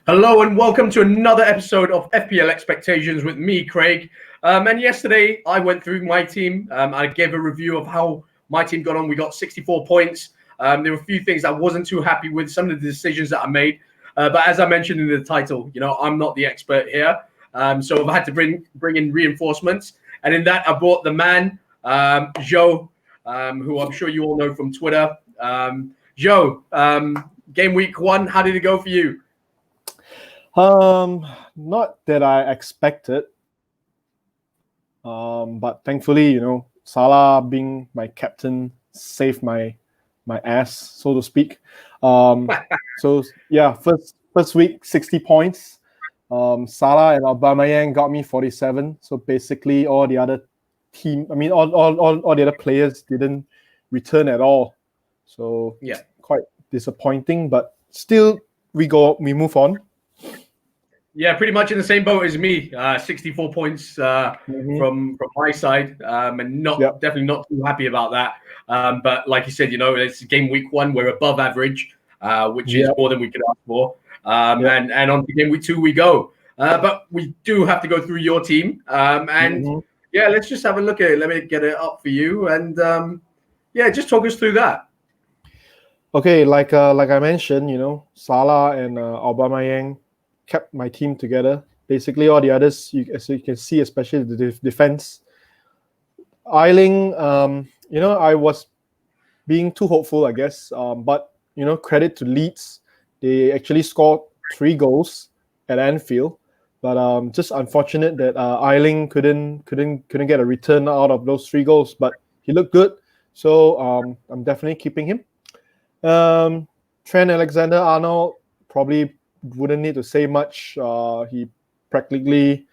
Hello and welcome to another episode of FPL Expectations with me, Craig. And yesterday I went through my team. I gave a review of how my team got on. We got 64 points. There were a few things I wasn't too happy with, some of the decisions that I made. But as I mentioned in the title, I'm not the expert here. So I've had to bring in reinforcements. And in that, I brought the man, Joe, who I'm sure you all know from Twitter. Joe, game week 1, how did it go for you? Not that I expected, but thankfully, Salah being my captain saved my ass, so to speak. So yeah, first week 60 points. Salah and Aubameyang got me 47. So basically, all the other all the other players didn't return at all. So yeah, quite disappointing, but still we move on. Yeah, pretty much in the same boat as me. 64 points from my side, and definitely not too happy about that. But like you said, it's game week 1. We're above average, which is more than we could ask for. And on to game week 2 we go. But we do have to go through your team. Let's just have a look at it. Let me get it up for you, and just talk us through that. Okay, like I mentioned, Salah and Aubameyang kept my team together. Basically, all the others, as you can see, especially the defense. Eiling, I was being too hopeful, I guess. But credit to Leeds, they actually scored 3 goals at Anfield. But just unfortunate that Eiling couldn't get a return out of those 3 goals. But he looked good, so I'm definitely keeping him. Trent Alexander-Arnold probably wouldn't need to say much. He practically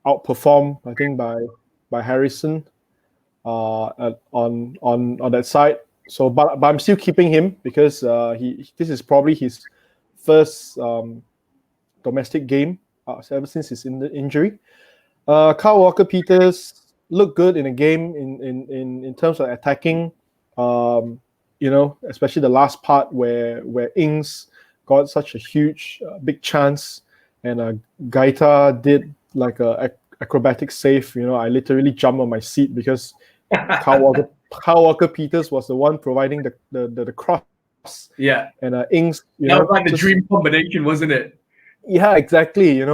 outperformed, I think, by Harrison on that side. So, but I'm still keeping him because this is probably his first domestic game ever since his injury. Kyle Walker-Peters looked good in a game in terms of attacking. Especially the last part where Ings got such a huge, big chance, and Gaita did like a acrobatic save. I literally jumped on my seat because Kyle Walker-Peters was the one providing the cross. Yeah, and Ings, that was like the dream combination, wasn't it? Yeah, exactly.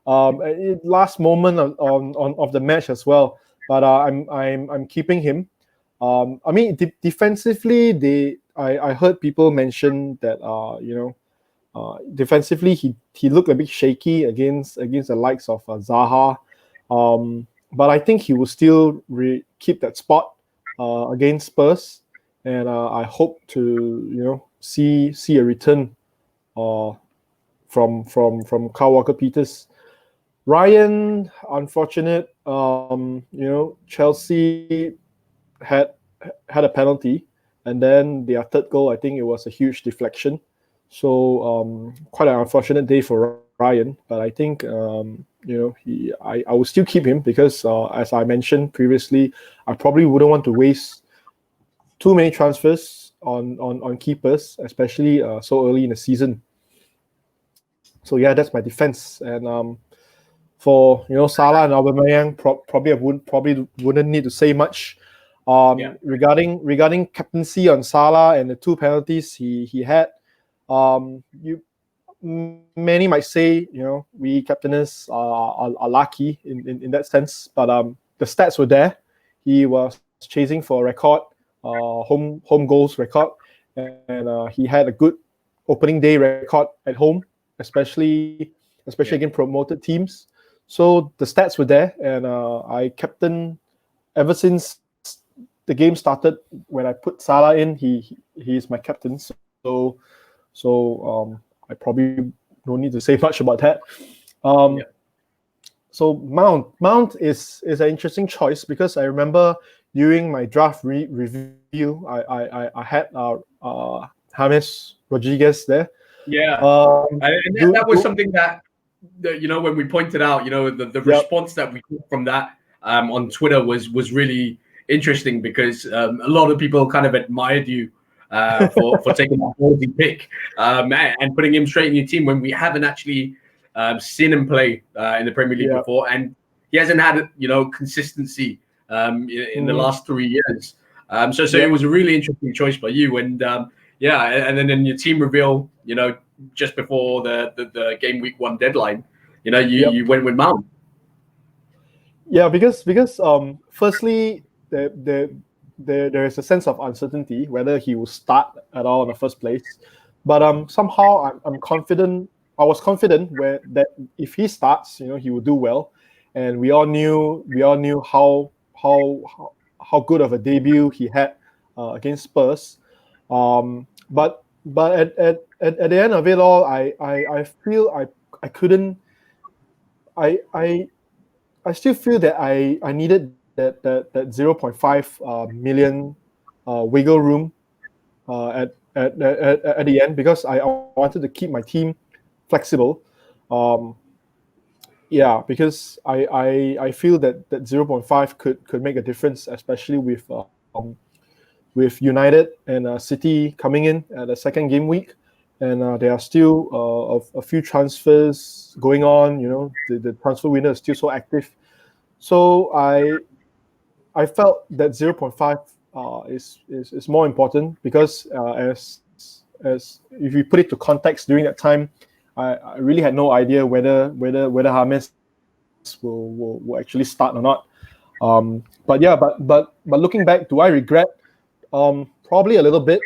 Last moment of the match as well. But I'm keeping him. Defensively, I heard people mention that defensively he looked a bit shaky against the likes of Zaha, but I think he will still keep that spot against Spurs, and I hope to see a return from Kyle Walker-Peters. Ryan, unfortunate. Chelsea had a penalty, and then their third goal, I think it was a huge deflection. So quite an unfortunate day for Ryan. But I think I will still keep him because as I mentioned previously, I probably wouldn't want to waste too many transfers on keepers, especially so early in the season. So yeah, that's my defense. And for Salah and Aubameyang, probably wouldn't need to say much. Regarding captaincy on Salah and the 2 penalties he had, many might say we captainers are lucky in that sense, but the stats were there. He was chasing for a record, home goals record, and he had a good opening day record at home, especially against promoted teams. So the stats were there, and I captain ever since the game started. When I put Salah in, he is my captain. So I probably don't need to say much about that. So Mount is an interesting choice because I remember during my draft review, I had James Rodriguez there. Yeah, and that was something that when we pointed out, the response that we got from that on Twitter was really interesting because a lot of people kind of admired you for taking that ballsy pick and putting him straight in your team when we haven't actually seen him play in the Premier League before, and he hasn't had consistency in the last 3 years. So it was a really interesting choice by you, and and then in your team reveal, just before the game week 1 deadline, you went with Mount. Yeah, because firstly, there is a sense of uncertainty whether he will start at all in the first place. But somehow I'm confident. I was confident that if he starts, he will do well, and we all knew how good of a debut he had against Spurs. But at the end of it all, I feel I couldn't. I still feel that I needed that 0.5 million wiggle room at the end, because I wanted to keep my team flexible. Because I feel that 0.5 could make a difference, especially with United and City coming in at the second game week, and there are still a few transfers going on. The transfer window is still so active, so I felt that 0.5 is more important, because as if you put it to context, during that time, I really had no idea whether James will actually start or not. But looking back, do I regret? Probably a little bit.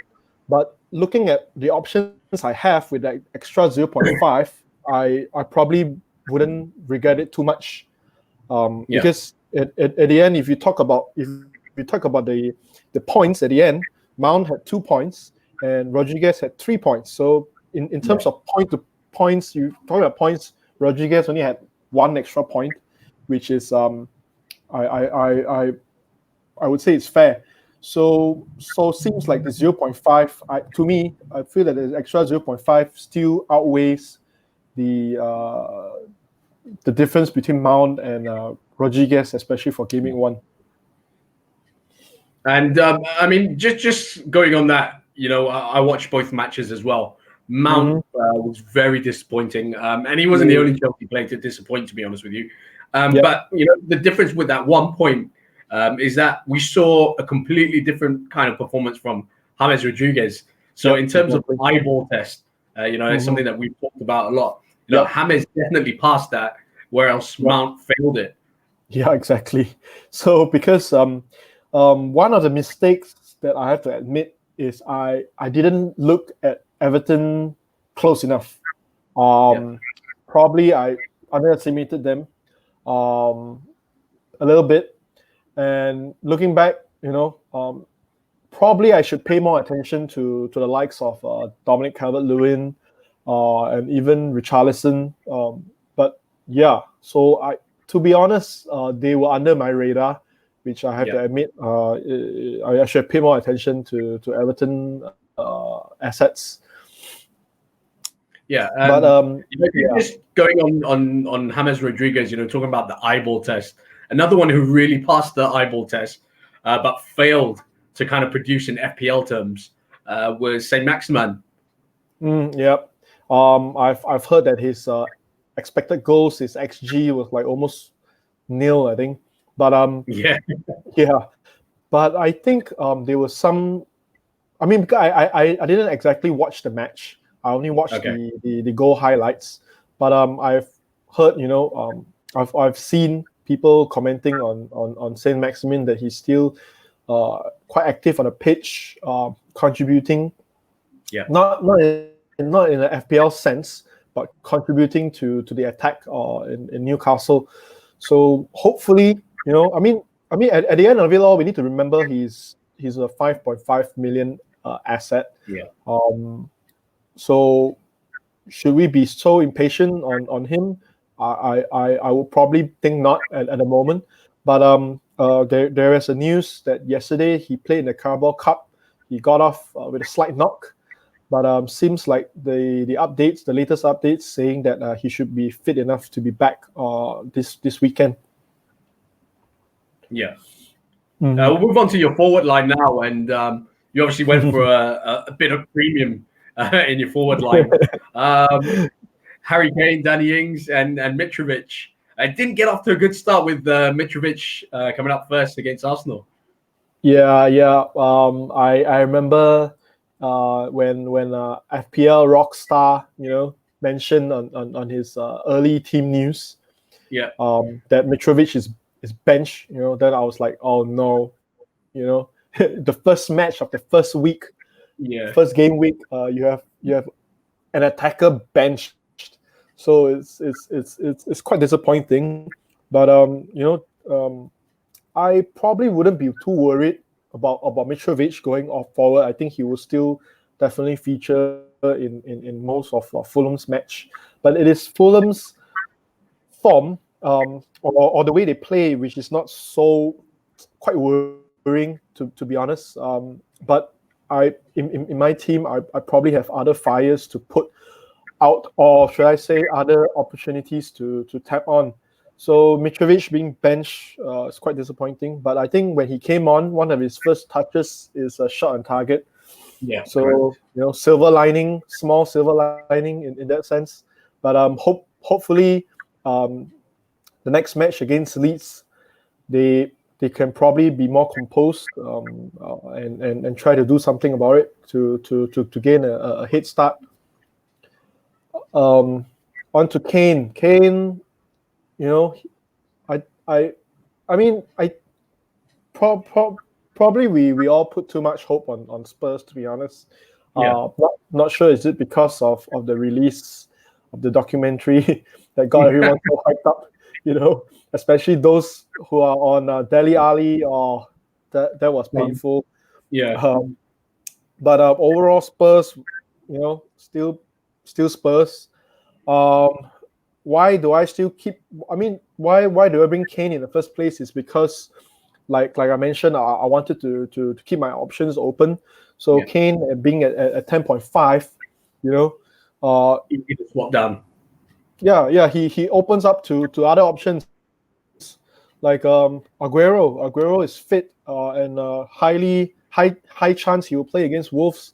But looking at the options I have with that extra 0.5, I probably wouldn't regret it too much. Because at the end, if you talk about the points at the end, Mount had 2 points and Rodriguez had 3 points. So in terms of points, you talk about points, Rodriguez only had 1 extra point, which is I would say it's fair. So seems like the 0.5, to me, I feel that the extra 0.5 still outweighs the difference between Mount and Rodriguez, especially for Gaming 1. And I mean, just going on that, I watched both matches as well. Mount was very disappointing, and he wasn't the only Chelsea player to disappoint, to be honest with you. But the difference with that 1 point is that we saw a completely different kind of performance from James Rodriguez. So in terms of eyeball test, it's something that we've talked about a lot. James definitely passed that, where else Mount failed it. Yeah, exactly. So because one of the mistakes that I have to admit is I didn't look at Everton close enough. Probably I underestimated them a little bit. And looking back, probably I should pay more attention to the likes of Dominic Calvert-Lewin and even Richarlison. But yeah, so to be honest, they were under my radar, which I have to admit. I should pay more attention to Everton assets. Yeah, but just going on James Rodriguez, talking about the eyeball test. Another one who really passed the eyeball test, but failed to kind of produce in FPL terms, was Saint Maximin. I've heard that his expected goals, his XG was like almost nil, I think. But But I think there was some. I mean, because I didn't exactly watch the match. I only watched the goal highlights. But I've heard, I've seen people commenting on Saint Maximin that he's still quite active on the pitch, contributing. Yeah. Not in an FPL sense, but contributing to the attack in Newcastle. So hopefully, I mean, at the end of it all, we need to remember he's a 5.5 million asset. Yeah. So should we be so impatient on him? I would probably think not at the moment. But there is a news that yesterday he played in the Carabao Cup. He got off with a slight knock. But seems like the latest updates saying that he should be fit enough to be back this weekend. Yeah. We'll move on to your forward line now, and You obviously went for a bit of premium in your forward line. Harry Kane, Danny Ings, and Mitrovic. I didn't get off to a good start with Mitrovic coming up first against Arsenal. Yeah. I remember when FPL Rockstar, mentioned on his early team news, Yeah, that Mitrovic is bench. Then I was like, oh no, the first match of the first week, yeah, first game week, you have an attacker benched. So it's quite disappointing. But I probably wouldn't be too worried about Mitrovic going off forward. I think he will still definitely feature in most of Fulham's match. But it is Fulham's form, or the way they play, which is not so quite worrying to be honest. But in my team, I probably have other fires to put out, or should I say, other opportunities to tap on. So Mitrovic being benched is quite disappointing. But I think when he came on, one of his first touches is a shot on target. yeah. So silver lining, small silver lining in that sense. But hopefully, the next match against Leeds, they can probably be more composed, and try to do something about it to gain a head start. On to Kane. Kane, I mean, probably we all put too much hope on Spurs, to be honest. Yeah. Not sure, is it because of the release of the documentary that got everyone so hyped up, especially those who are on Dele Alli, or that was painful. Yeah. But overall, Spurs, still Spurs. Why do I still keep? I mean, why do I bring Kane in the first place? Is because, like I mentioned, I wanted to keep my options open. So Kane being at 10.5, He can swap down. Yeah, he opens up to other options, like Aguero. Aguero is fit, and high chance he will play against Wolves.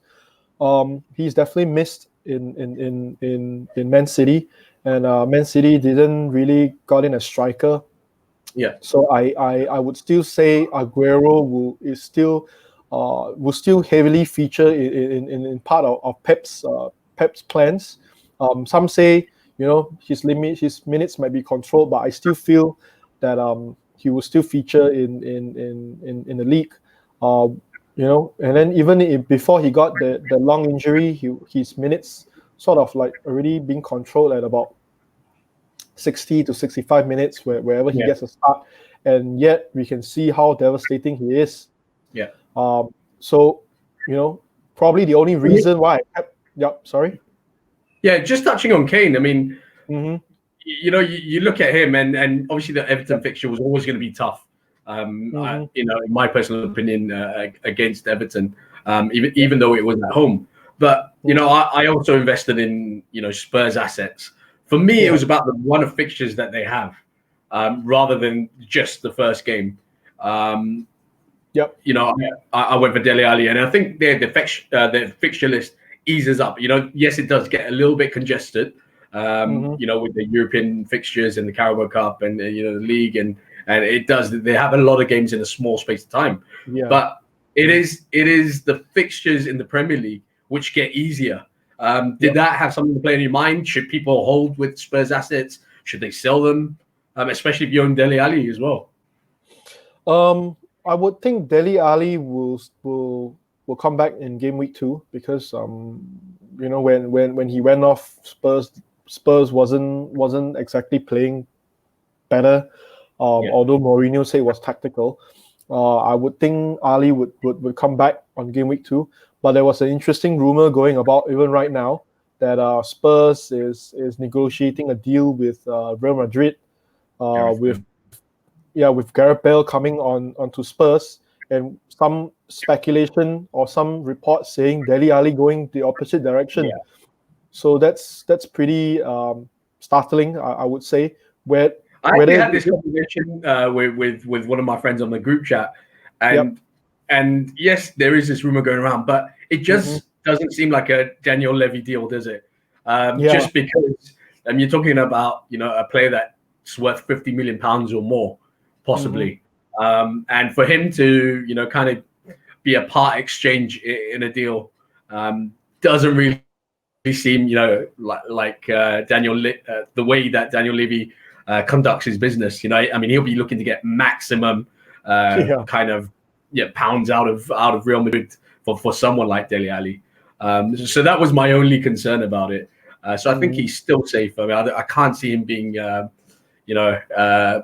He's definitely missed in Man City, and Man City didn't really got in a striker. Yeah. So I would still say Aguero will still heavily feature in part of Pep's plans. Some say his minutes might be controlled, but I still feel that he will still feature in the league. And then even before he got the long injury, his minutes sort of like already being controlled at about 60 to 65 minutes wherever he gets a start, and yet we can see how devastating he is. Yeah. So probably the only reason why sorry. Yeah, just touching on Kane, I mean, Mm-hmm. you look at him, and obviously the Everton fixture was always going to be tough. In my personal opinion, against Everton, even though it was at home. But I also invested in Spurs assets. For me, it was about the run of fixtures that they have, rather than just the first game. I went for Dele Alli, and I think the fixture list eases up. Yes, it does get a little bit congested, with the European fixtures and the Carabao Cup and the league, and it does. They have a lot of games in a small space of time. Yeah. But it is the fixtures in the Premier League which get easier. Did that have something to play in your mind? Should people hold with Spurs assets? Should they sell them? Especially if you own Dele Alli as well. I would think Dele Alli will come back in game week 2, because when he went off, Spurs wasn't exactly playing better. Although Mourinho said it was tactical, I would think Ali would come back on game week 2. But there was an interesting rumor going about even right now that Spurs is negotiating a deal with Real Madrid, with Gareth Bale coming onto Spurs, and some speculation or some reports saying Dele Alli going the opposite direction. Yeah. So that's pretty startling, I would say. I actually had this conversation with one of my friends on the group chat, and and yes, there is this rumor going around, but it just doesn't seem like a Daniel Levy deal, does it? Just because you're talking about a player that's worth £50 million or more, possibly, and for him to kind of be a part exchange in a deal doesn't really seem like the way that Daniel Levy conducts his business. I mean, he'll be looking to get maximum kind of pounds out of Real Madrid for someone like Dele Alli. So that was my only concern about it. So I think he's still safe. I mean, I can't see him being a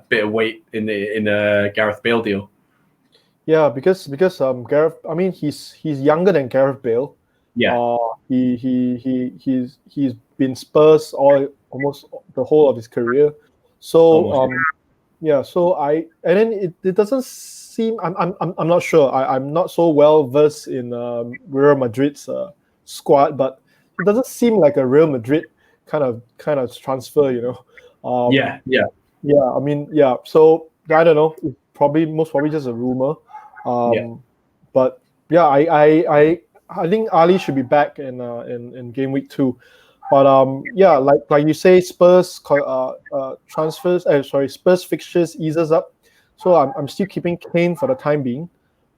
bit of weight in a Gareth Bale deal. Yeah, because Gareth. I mean, he's younger than Gareth Bale. Yeah. He's been Spurs almost the whole of his career. So So it doesn't seem. I'm not sure. I'm not so well versed in Real Madrid's squad, but it doesn't seem like a Real Madrid kind of transfer. Yeah. I mean, So I don't know. It's most probably just a rumor. But yeah, I think Ali should be back in game week 2. But like you say, Spurs Spurs fixtures eases up. So I'm still keeping Kane for the time being.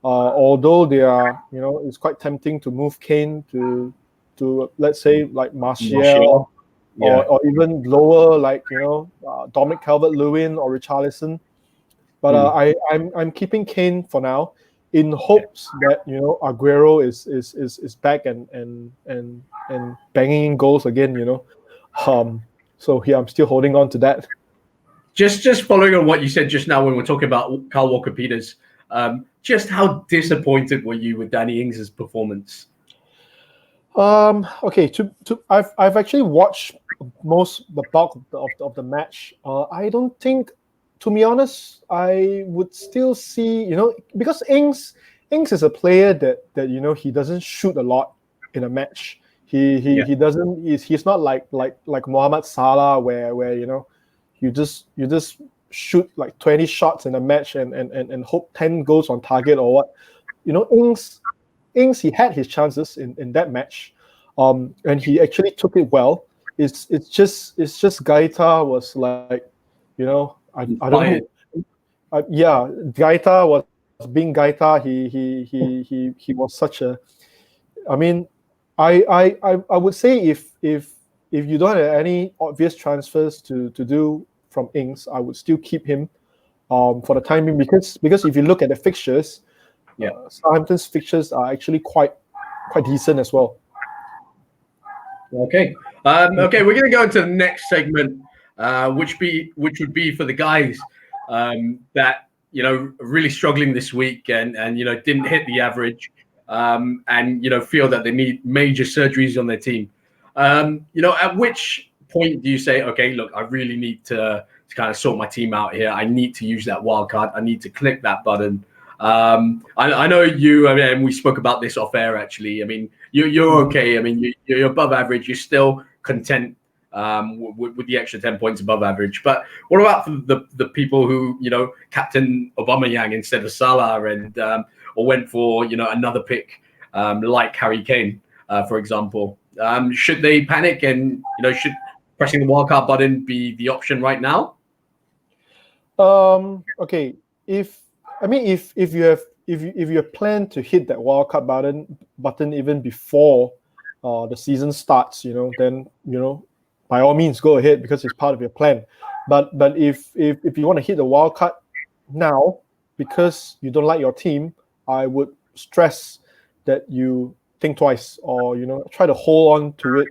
Although they are, it's quite tempting to move Kane to let's say like Martial. Or even lower, like Dominic Calvert-Lewin or Richarlison. But I'm keeping Kane for now, in hopes that Aguero is back and banging in goals again. So yeah, I'm still holding on to that. Just following on what you said just now when we're talking about Kyle Walker-Peters, just how disappointed were you with Danny Ings' performance? Okay, I've actually watched the bulk of the match. I don't think, to be honest, I would still see, because Ings is a player that he doesn't shoot a lot in a match. He doesn't. He's not like Mohamed Salah where you just shoot like 20 shots in a match and hope 10 goes on target or what. Ings, he had his chances in that match, and he actually took it well. It's just Gaeta was like, I don't know. Gaeta was being Gaeta. He was such a. I mean, I would say if you don't have any obvious transfers to do from Ings, I would still keep him for the time being, because if you look at the fixtures, Southampton's fixtures are actually quite decent as well. Okay. We're going to go into the next segment, which would be for the guys that really struggling this week and didn't hit the average, and feel that they need major surgeries on their team. At which point do you say, okay, look, I really need to kind of sort my team out here. I need to use that wild card. I need to click that button. I know you. I mean, we spoke about this off air. Actually, I mean, you're okay. I mean, you're above average. You're still content with the extra 10 points above average. But what about the people who captain Aubameyang instead of Salah and or went for another pick like Harry Kane, for example? Should they panic and should pressing the wildcard button be the option right now? Okay, if you have planned to hit that wildcard button even before the season starts, then by all means go ahead, because it's part of your plan. But if you want to hit the wildcard now because you don't like your team, I would stress that you think twice, or try to hold on to it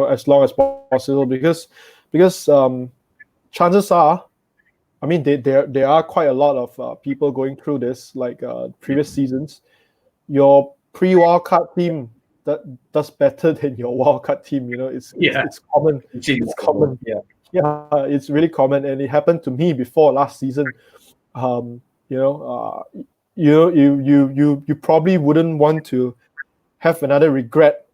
as long as possible, because chances are, I mean, there are quite a lot of people going through this, like previous seasons. Your pre-wildcard team that does better than your wildcard team. It's common. It's common. Yeah, it's really common, and it happened to me before last season. You probably wouldn't want to have another regret,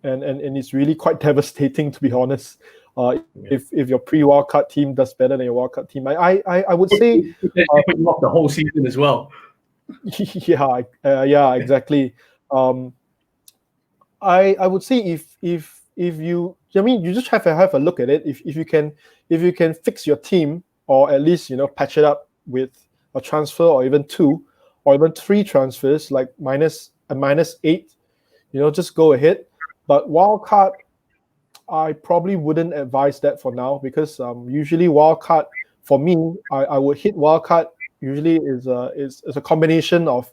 and it's really quite devastating, to be honest. If your pre-wildcard team does better than your wildcard team, I would say put you off the whole season as well. Yeah, exactly. Um, I would say if you, I mean, you just have a look at it. If you can fix your team, or at least patch it up with a transfer, or even two, or even three transfers, like -8, just go ahead. But wildcard, I probably wouldn't advise that for now, because usually wildcard for me, I would hit wildcard. Usually is a combination of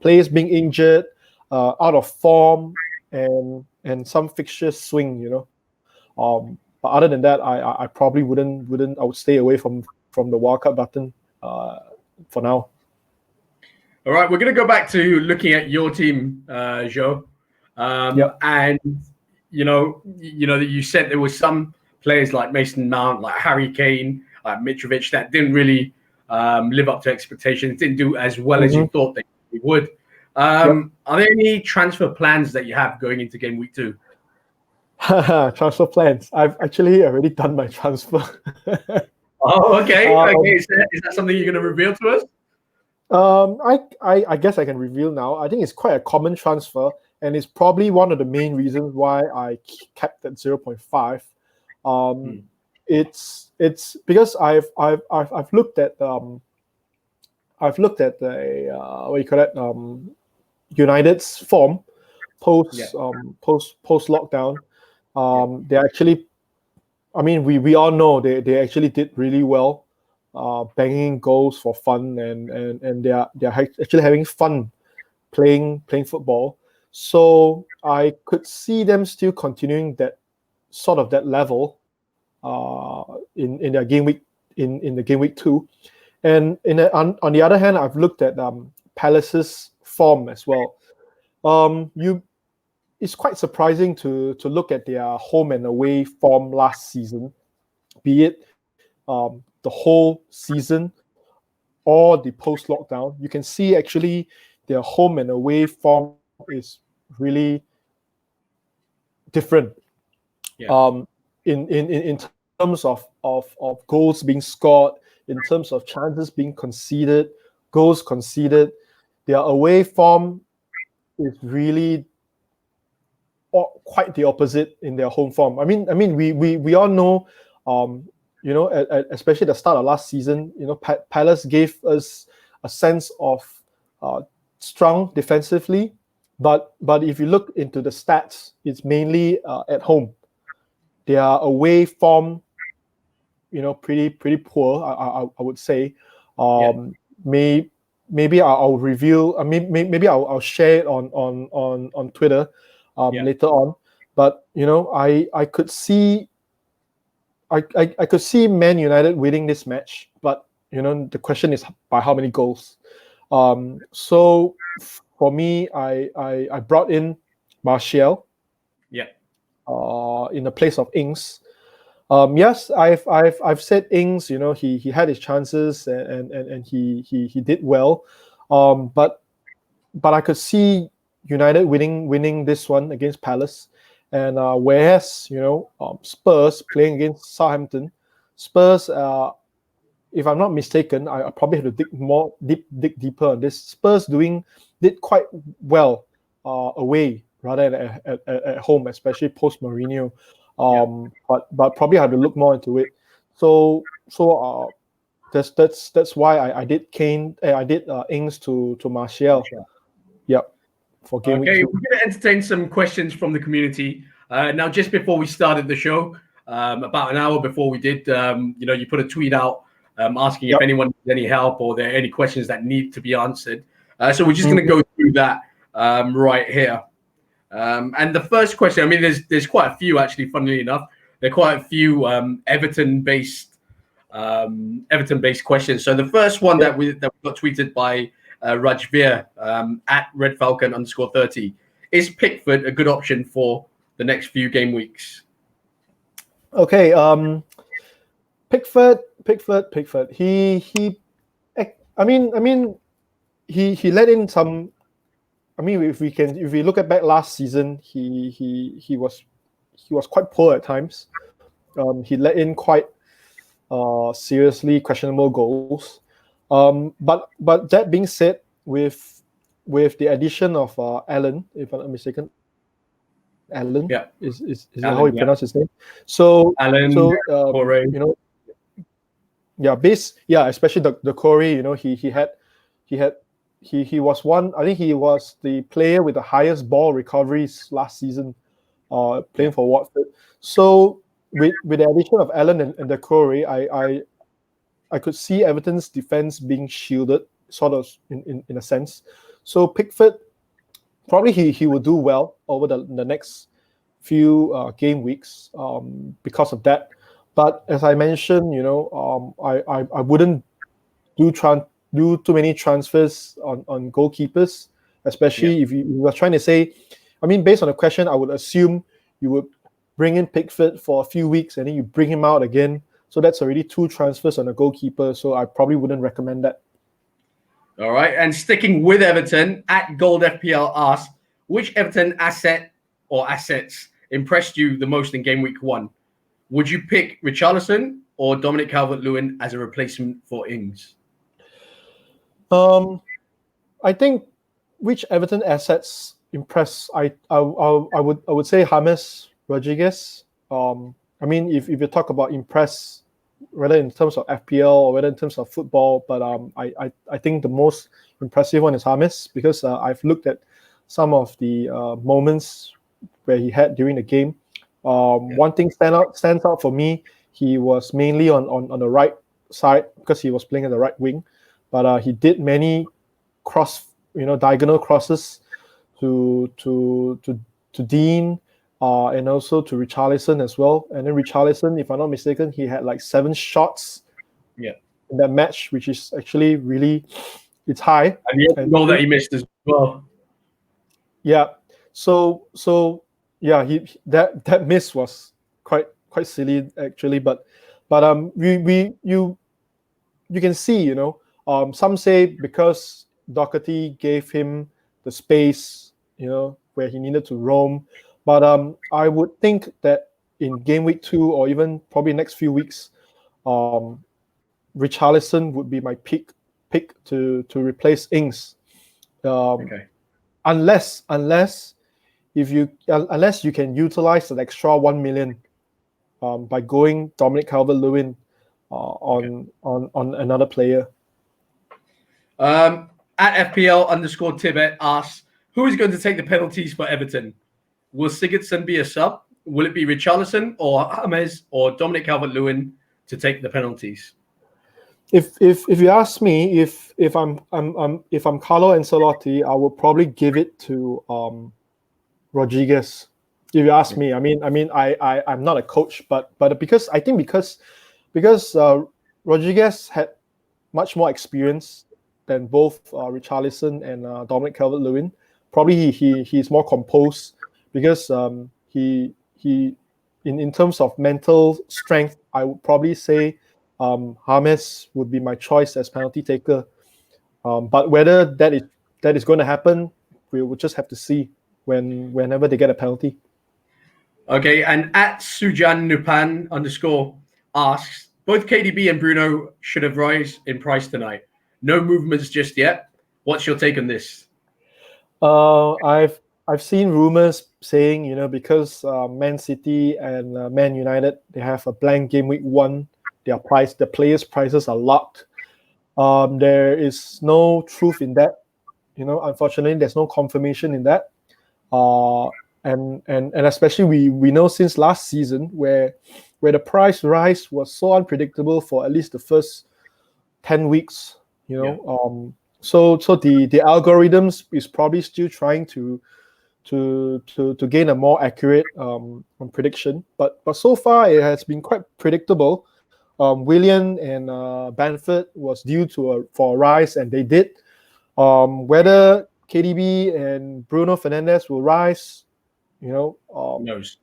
players being injured, out of form, and some fixture swing. But other than that, I probably wouldn't. I would stay away from the wildcard button for now. All right, we're going to go back to looking at your team, Joe. Yep. And that you said there were some players like Mason Mount, like Harry Kane, Mitrovic, that didn't really live up to expectations, didn't do as well as you thought they would. Yep. Are there any transfer plans that you have going into game week 2? Transfer plans. I've actually already done my transfer. Oh, okay. Is that something you're going to reveal to us? I guess I can reveal now. I think it's quite a common transfer, and it's probably one of the main reasons why I kept at 0.5. It's because I've looked at the what you call it, United's form post lockdown. They actually, I mean, we all know they actually did really well, banging goals for fun, and they're actually having fun playing football. So I could see them still continuing that level in their game week, in the game week 2. And on the other hand, I've looked at Palace's form as well. It's quite surprising to look at their home and away form last season, be it the whole season or the post lockdown. You can see actually their home and away form is really different. In terms of goals being scored, in terms of chances being conceded, goals conceded, their away form is really quite the opposite in their home form. I mean, we all know, especially the start of last season, Palace gave us a sense of strong defensively, but if you look into the stats, it's mainly at home. Their away form, pretty poor. I would say. Maybe I'll reveal. Maybe I'll share it on Twitter later on. But I could see. I could see Man United winning this match, but the question is by how many goals. So for me, I brought in Martial. In the place of Ings. Yes, I've said Ings. He had his chances, and he did well. But I could see United winning this one against Palace. And whereas Spurs playing against Southampton, Spurs, if I'm not mistaken, I probably have to dig deeper on this. Spurs did quite well away rather than at home, especially post Mourinho. But probably have to look more into it. So that's why I did Kane. I did Ings to Martial. Yep. For game week 2. We're going to entertain some questions from the community. Now, just before we started the show, about an hour before we did, you put a tweet out asking if anyone needs any help or there are any questions that need to be answered. So we're just going to go through that right here. And the first question, I mean, there's quite a few actually. Funnily enough, there are quite a few Everton-based questions. So the first one that we got tweeted by Rajveer at RedFalcon_30. Is Pickford a good option for the next few game weeks? Okay. Pickford. He let in some. I mean, if we look at back last season, he was quite poor at times. He let in quite seriously questionable goals. But that being said, with the addition of Allen, if I'm not mistaken, Allen Yeah, is that how Alan. you Yeah, pronounce his name? So Alan, Corey. you know, especially the Corey, he had he was one. I think he was the player with the highest ball recoveries last season, playing Yeah. for Watford. So with the addition of Allen and the Corey, I could see Everton's defense being shielded, sort of in a sense. So Pickford, probably he will do well over the next few game weeks because of that. But as I mentioned, I wouldn't do too many transfers on goalkeepers, Yeah. especially if you were trying to say, I mean, based on the question, I would assume you would bring in Pickford for a few weeks and then you bring him out again. So that's already 2 transfers on a goalkeeper. So I probably wouldn't recommend that. All right. And sticking with Everton, at Gold FPL asks, which Everton asset or assets impressed you the most in game week 1? Would you pick Richarlison or Dominic Calvert-Lewin as a replacement for Ings? I think which Everton assets impress. I would say James Rodriguez. I mean, if you talk about impress, whether in terms of FPL or whether in terms of football, but I think the most impressive one is James because I've looked at some of the moments where he had during the game. One thing stands out for me. He was mainly on the right side because he was playing at the right wing, but he did many diagonal crosses to Dean, and also to Richarlison as well. And then Richarlison, if I'm not mistaken, he had like 7 shots Yeah. in that match, which is actually really, it's high. And the goal that he missed as well. Yeah. So he that miss was quite silly actually, but you can see, some say because Doherty gave him the space, where he needed to roam. But I would think that in game week 2 or even probably next few weeks, Richarlison would be my pick to replace Ings. Okay. Unless unless you can utilize an extra 1 million by going Dominic Calvert-Lewin on another player. At FPL_Tibet asks, who is going to take the penalties for Everton? Will Sigurdsson be a sub? Will it be Richarlison or James or Dominic Calvert-Lewin to take the penalties? If you ask me, if I'm Carlo Ancelotti, I would probably give it to Rodriguez. If you ask me, I'm not a coach, but because Rodriguez had much more experience than both Richarlison and Dominic Calvert-Lewin. Probably he's more composed because he in terms of mental strength, I would probably say James would be my choice as penalty taker. But whether that is going to happen, we will just have to see whenever they get a penalty. Okay, and at Sujan Nupan _ asks, both KDB and Bruno should have rise in price tonight. No movements just yet. What's your take on this? I've seen rumors saying, because Man City and Man United, they have a blank game week 1, the players' prices are locked. There is no truth in that. Unfortunately, there's no confirmation in that. And especially we know since last season where the price rise was so unpredictable for at least the first 10 weeks. So the algorithms is probably still trying to gain a more accurate prediction, but so far it has been quite predictable. Willian and Bamford was due for a rise, and they did. Whether KDB and Bruno Fernandes will rise, knows.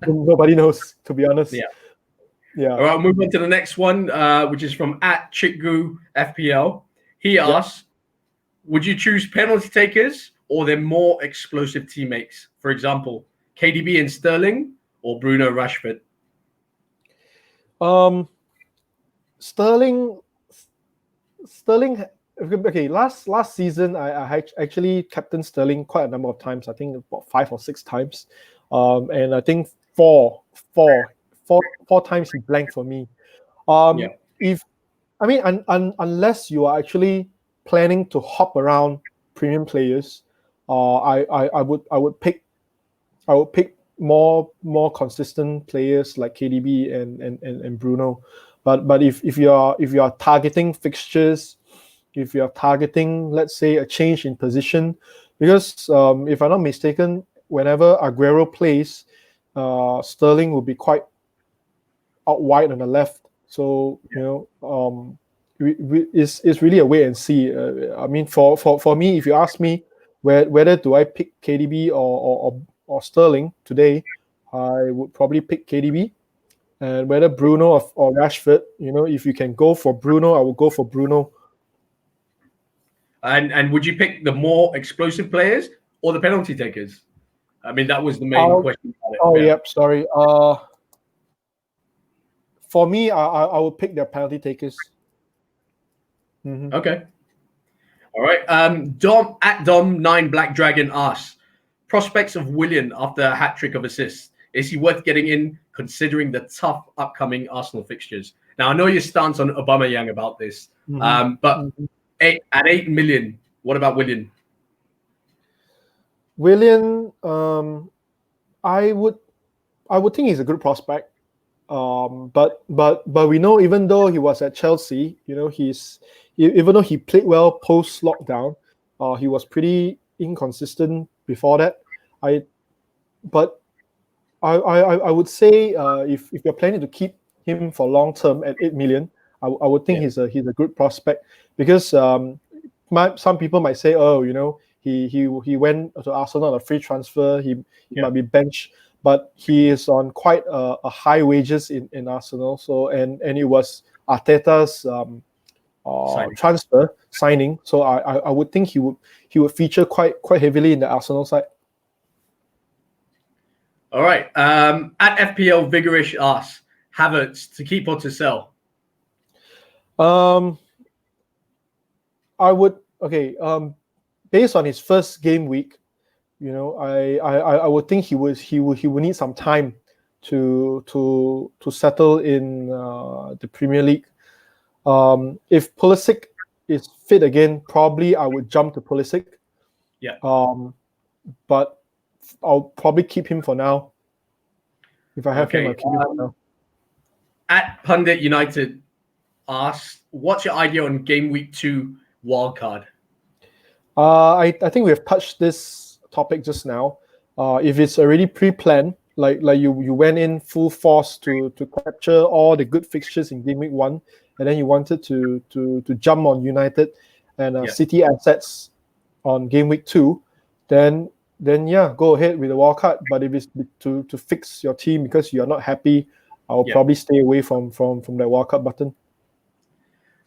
Nobody knows, to be honest. Yeah. All right, we'll move on to the next one, which is from at Chikgu FPL. He asks, would you choose penalty takers or their more explosive teammates? For example, KDB and Sterling or Bruno Rashford? Sterling Okay, last season I actually captained Sterling quite a number of times. I think about 5 or 6 times, and I think four times he blanked for me. Yeah. If I mean, unless you are actually planning to hop around premium players, I would pick more consistent players like KDB and Bruno. But if you are targeting fixtures, if you are targeting, let's say, a change in position, because if I'm not mistaken, whenever Aguero plays, Sterling will be quite out wide on the left. So it's really a wait and see. I mean, for me, if you ask me, whether do I pick KDB or Sterling today, I would probably pick KDB. And whether Bruno or Rashford, if you can go for Bruno, I will go for Bruno. And would you pick the more explosive players or the penalty takers? I mean, that was the main question. Yep, sorry. For me, I would pick their penalty takers. Mm-hmm. Okay. All right. Dom9 Black Dragon asks, prospects of Willian after a hat trick of assists. Is he worth getting in considering the tough upcoming Arsenal fixtures? Now I know your stance on Aubameyang about this, but at 8 million, what about Willian? Willian, I would think he's a good prospect. But we know, even though he was at Chelsea, even though he played well post lockdown, he was pretty inconsistent before that. I would say if you're planning to keep him for long term at 8 million, I would think he's a good prospect, because some people might say, he went to Arsenal on a free transfer, he might be benched, but he is on quite a high wages in Arsenal. So and it was Arteta's transfer signing. So I would think he would feature quite heavily in the Arsenal side. All right. At FPL Vigorish asks, Havertz to keep or to sell? I would based on his first game week, I would think he would need some time to settle in the Premier League. If Pulisic is fit again, probably I would jump to Pulisic. Yeah. But I'll probably keep him for now. If I have him, I'll keep him for now. At Pundit United asks, what's your idea on game week 2 wildcard? I think we have touched this topic just now. If it's already pre-planned, like you went in full force to capture all the good fixtures in game week 1, and then you wanted to jump on United and City assets on game week 2, then go ahead with the wildcard. But if it's to fix your team because you are not happy, I'll probably stay away from the wildcard button.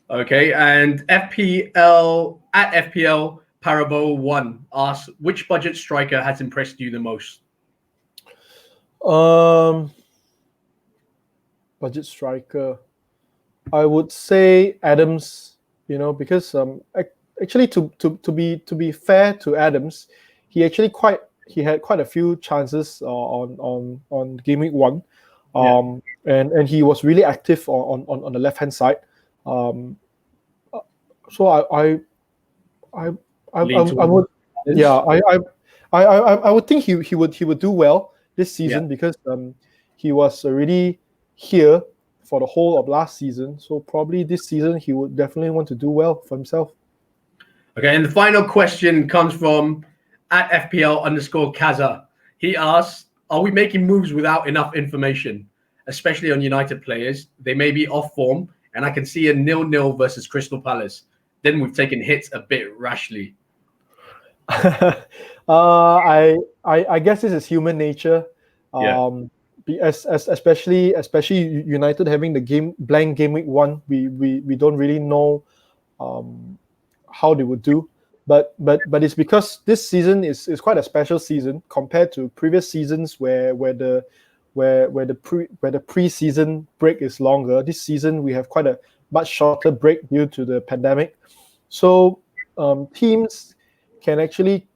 Okay, and FPL Parabo1 asks, which budget striker has impressed you the most? Budget striker, I would say Adams. Because actually to be fair to Adams, he had quite a few chances on game week 1, and he was really active on the left hand side. So I would I would think he would do well this season, because he was already here for the whole of last season. So probably this season he would definitely want to do well for himself. Okay, and the final question comes from at FPL_Kaza. He asks, are we making moves without enough information, especially on United players? They may be off form, and I can see a 0-0 versus Crystal Palace. Then we've taken hits a bit rashly. I guess this is human nature. Especially United having the blank game week 1, we don't really know how they would do. But it's because this season is quite a special season compared to previous seasons where the pre-season break is longer. This season we have quite a much shorter break due to the pandemic. So teams can actually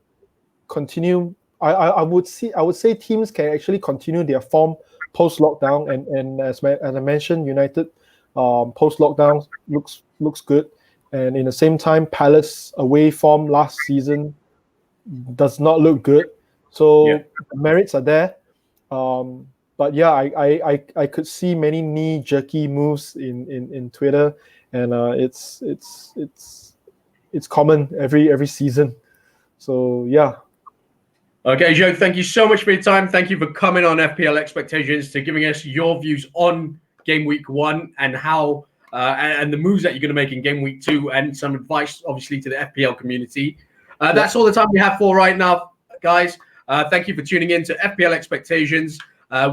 continue. I would say teams can actually continue their form post lockdown, and as I mentioned, United post lockdown looks good, and in the same time, Palace away form last season does not look good. So the merits are there. But yeah, I could see many knee jerky moves in Twitter, and it's common every season. So yeah. Okay, Joe, thank you so much for your time. Thank you for coming on FPL Expectations, to giving us your views on game week 1 and how and the moves that you're going to make in game week 2, and some advice, obviously, to the FPL community. That's all the time we have for right now, guys. Thank you for tuning in to FPL Expectations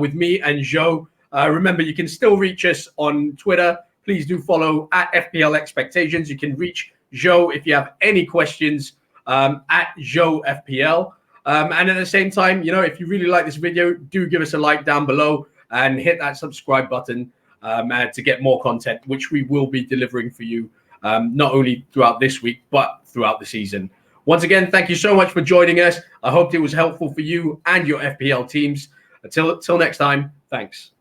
with me and Joe. Remember, you can still reach us on Twitter. Please do follow at FPL Expectations. You can reach Joe if you have any questions at Joe FPL. And at the same time, if you really like this video, do give us a like down below and hit that subscribe button to get more content, which we will be delivering for you, not only throughout this week, but throughout the season. Once again, thank you so much for joining us. I hope it was helpful for you and your FPL teams. Until next time, thanks.